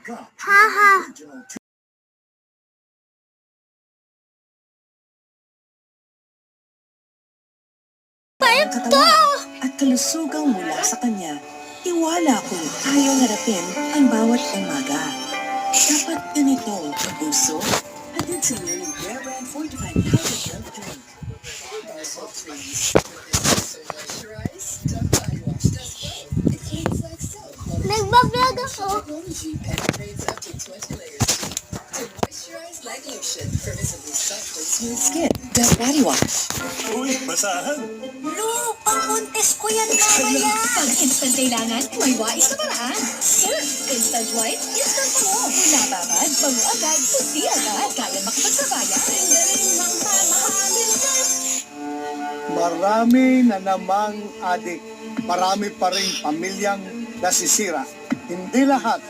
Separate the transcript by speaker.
Speaker 1: Haha.
Speaker 2: Ang katawan at kalusugang mula sa kanya. Tiwala kung kayang harapin ang bawat umaga. Dapat ganito ang puso. Hatid sa inyo ng Rare Brand Fortified Powder Health Drink.
Speaker 1: Nagbablog ako.
Speaker 2: Like lotion for visibly soft and smooth skin. Dove Body Wash.
Speaker 3: Uy, basahan!
Speaker 2: Lo, pang-contest ko yan mamaya. Pag instant kailangan, may wais na paraan. Surf Instant White, instant mo. Mula babad, bango agad, puti agad. Kaya makapagsabayan.
Speaker 4: Marami na namang adik. Marami pa rin pamilyang nasisira. Hindi lahat